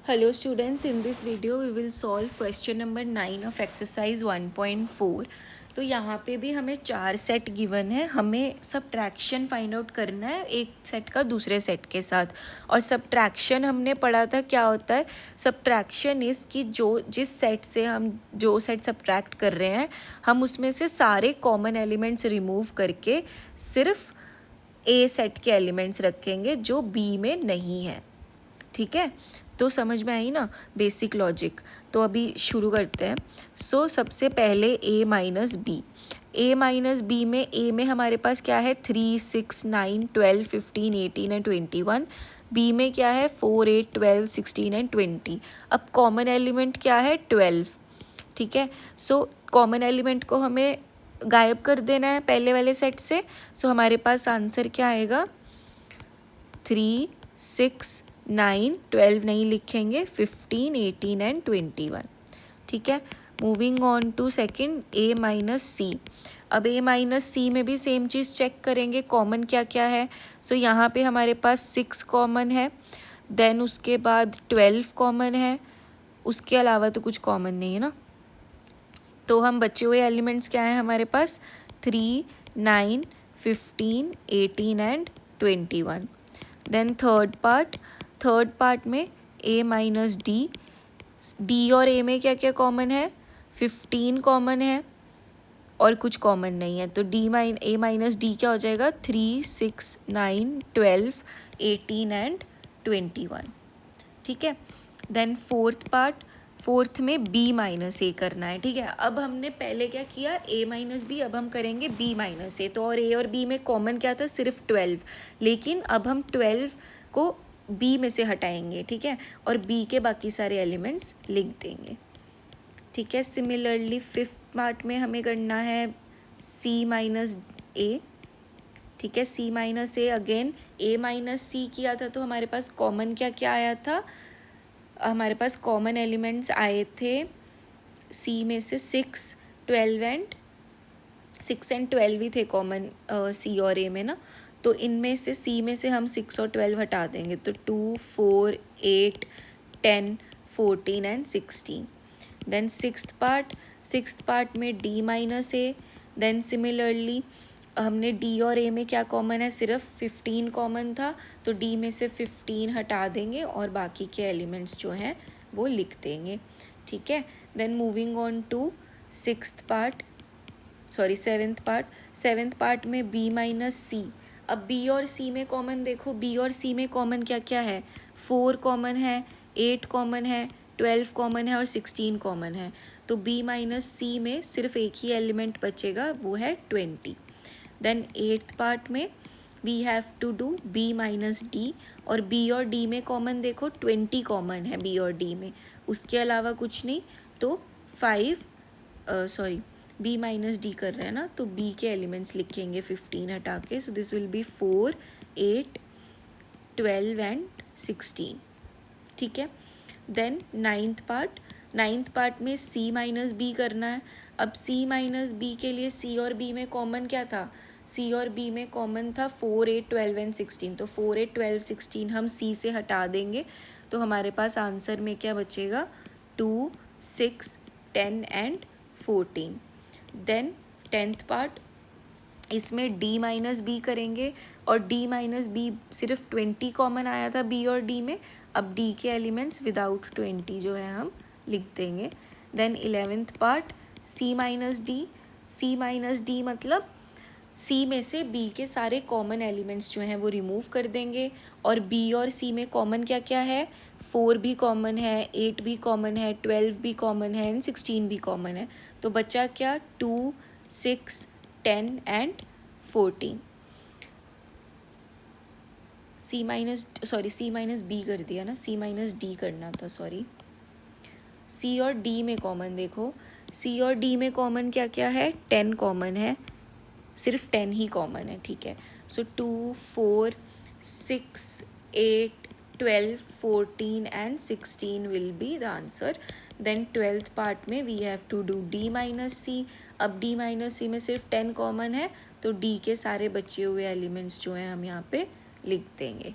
Hello students, in this video we will solve question number 9 of exercise 1.4। तो यहाँ पे भी हमें 4 सेट गिवन है, हमें सब्ट्रैक्शन फाइंड आउट करना है एक सेट का दूसरे सेट के साथ। और सब्ट्रैक्शन हमने पढ़ा था क्या होता है। सब्ट्रैक्शन इज़ कि जिस सेट से हम जो सेट सब्ट्रैक्ट कर रहे हैं हम उसमें से सारे कॉमन एलिमेंट्स रिमूव करके सिर्फ ए सेट के एलिमेंट्स रखेंगे जो बी में नहीं है। ठीक है, तो समझ में आई ना बेसिक लॉजिक। तो अभी शुरू करते हैं। सो सबसे पहले ए माइनस बी में ए में हमारे पास क्या है 3, 6, 9, 12, 15, 18 एंड 21। बी में क्या है 4, 8, 12, 16 एंड 20। अब कॉमन एलिमेंट क्या है 12। ठीक है, सो कॉमन एलिमेंट को हमें गायब कर देना है पहले वाले सेट से। सो हमारे पास आंसर क्या आएगा 3, 6, 9, 12 नहीं लिखेंगे, 15, 18 एंड 21। ठीक है, moving on to second A minus C. अब ए माइनस सी में भी सेम चीज़ चेक करेंगे कॉमन क्या क्या है। सो यहाँ पे हमारे पास 6 कॉमन है, देन उसके बाद 12 कॉमन है, उसके अलावा तो कुछ कॉमन नहीं है ना। तो हम बचे हुए एलिमेंट्स क्या हैं हमारे पास 3, 9, 15, 18 एंड 21। देन थर्ड पार्ट में ए माइनस डी और ए में क्या क्या कॉमन है 15 कॉमन है और कुछ कॉमन नहीं है। तो ए माइनस डी क्या हो जाएगा 3, 6, 9, 12, 18 एंड 21। ठीक है, देन फोर्थ में बी माइनस ए करना है। ठीक है, अब हमने पहले क्या किया ए माइनस बी, अब हम करेंगे बी माइनस ए। तो और ए और बी में कॉमन क्या था सिर्फ 12, लेकिन अब हम 12 को बी में से हटाएंगे। ठीक है, और बी के बाकी सारे एलिमेंट्स लिख देंगे। ठीक है, सिमिलरली फिफ्थ पार्ट में हमें करना है सी माइनस ए। ठीक है, सी माइनस ए अगेन ए माइनस सी किया था तो हमारे पास कॉमन क्या क्या आया था। हमारे पास कॉमन एलिमेंट्स आए थे सी में से 6 एंड 12 ही थे कॉमन सी और ए में ना। तो इनमें से सी में से हम 6 और 12 हटा देंगे तो 2, 4, 8, 10, 14 एंड 16। देन सिक्स्थ पार्ट में डी माइनस ए। देन सिमिलरली हमने डी और ए में क्या कॉमन है सिर्फ 15 कॉमन था, तो डी में से 15 हटा देंगे और बाकी के एलिमेंट्स जो हैं वो लिख देंगे। ठीक है, then moving on to seventh part में बी माइनस सी। अब बी और सी में कॉमन देखो, बी और सी में कॉमन क्या क्या है 4 कॉमन है, 8 कॉमन है, 12 कॉमन है और 16 कॉमन है। तो बी माइनस सी में सिर्फ एक ही एलिमेंट बचेगा, वो है 20। देन एट्थ पार्ट में we have to do B minus D. और बी और डी में कॉमन देखो 20 कॉमन है बी और डी में, उसके अलावा कुछ नहीं। तो बी माइनस डी कर रहे हैं ना, तो बी के एलिमेंट्स लिखेंगे 15 हटा के। So this will be 4, 8, 12 and 16। ठीक है, देन नाइन्थ पार्ट में सी माइनस बी करना है। अब सी माइनस बी के लिए सी और बी में कॉमन क्या था, सी और बी में कॉमन था 4, 8, 12 एंड 16। तो 4, 8, 12, 16 हम सी से हटा देंगे तो हमारे पास आंसर में क्या बचेगा 2, 6, 10 एंड 14। देन 10th पार्ट, इसमें डी माइनस बी करेंगे और डी माइनस बी सिर्फ 20 कॉमन आया था बी और डी में। अब डी के एलिमेंट्स विदाउट 20 जो है हम लिख देंगे। Then 11th part C minus D मतलब सी में से बी के सारे कॉमन एलिमेंट्स जो हैं वो रिमूव कर देंगे। और बी और सी में कॉमन क्या क्या है 4 भी कॉमन है, 8 भी कॉमन है, 12 भी कॉमन है एंड 16 भी कॉमन है। तो बचा क्या 2, 6, 10 एंड 14। सी माइनस बी कर दिया ना, सी माइनस डी करना था, सॉरी। सी और डी में कॉमन देखो, सी और डी में कॉमन क्या क्या है 10 कॉमन है, सिर्फ 10 ही कॉमन है। ठीक है, so 2, 4, 6, 8, 12, 14 and 16 will be the answer. Then 12th part में we have to do D minus C. अब डी माइनस सी में सिर्फ 10 कॉमन है तो डी के सारे बचे हुए एलिमेंट्स जो हैं हम यहाँ पे लिख देंगे।